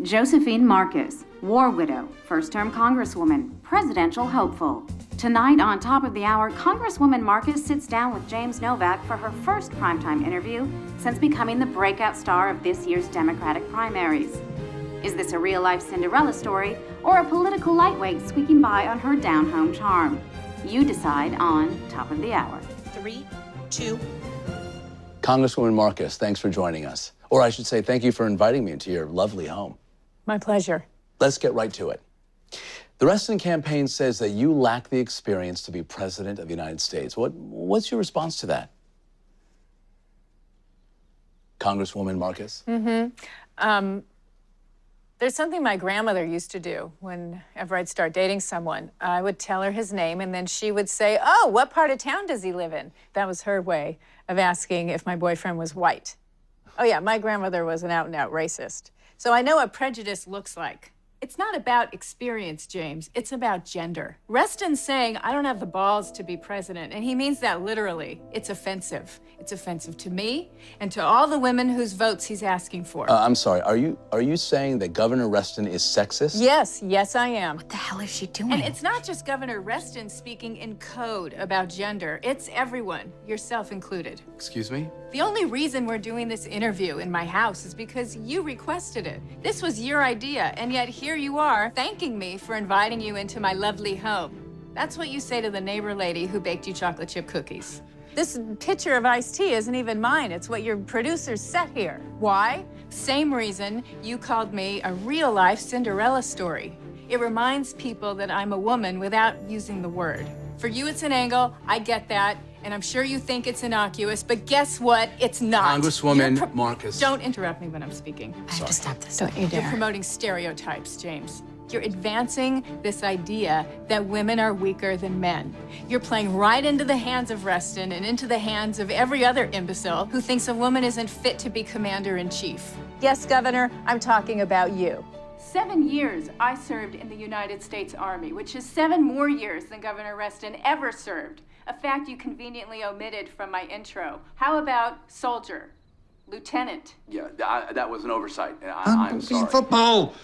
Josephine Marcus, war widow, first-term Congresswoman, presidential hopeful. Tonight on Top of the Hour, Congresswoman Marcus sits down with James Novak for her first primetime interview since becoming the breakout star of this year's Democratic primaries. Is this a real-life Cinderella story or a political lightweight squeaking by on her down-home charm? You decide on Top of the Hour. 3, 2. Congresswoman Marcus, thanks for joining us. Or I should say, thank you for inviting me into your lovely home. My pleasure. Let's get right to it. The Reston campaign says that you lack the experience to be president of the United States. What's your response to that? Congresswoman Marcus? There's something my grandmother used to do whenever I'd start dating someone. I would tell her his name, and then she would say, "Oh, what part of town does he live in?" That was her way of asking if my boyfriend was white. Oh yeah, my grandmother was an out-and-out racist. So I know what prejudice looks like. It's not about experience, James. It's about gender. Reston's saying, I don't have the balls to be president, and he means that literally. It's offensive. It's offensive to me and to all the women whose votes he's asking for. I'm sorry, are you saying that Governor Reston is sexist? Yes, I am. What the hell is she doing? And it's not just Governor Reston speaking in code about gender. It's everyone, yourself included. Excuse me? The only reason we're doing this interview in my house is because you requested it. This was your idea, and yet here you are thanking me for inviting you into my lovely home. That's what you say to the neighbor lady who baked you chocolate chip cookies. This pitcher of iced tea isn't even mine. It's what your producers set here. Why? Same reason you called me a real-life Cinderella story. It reminds people that I'm a woman without using the word. For you, it's an angle. I get that. And I'm sure you think it's innocuous, but guess what? It's not. Congresswoman Marcus. Don't interrupt me when I'm speaking. I have to stop this. Don't you dare. You're promoting stereotypes, James. You're advancing this idea that women are weaker than men. You're playing right into the hands of Reston and into the hands of every other imbecile who thinks a woman isn't fit to be commander-in-chief. Yes, Governor, I'm talking about you. 7 years I served in the United States Army, which is 7 more years than Governor Reston ever served. A fact you conveniently omitted from my intro. How about soldier, lieutenant? Yeah, that was an oversight. I'm sorry. Unbelievable!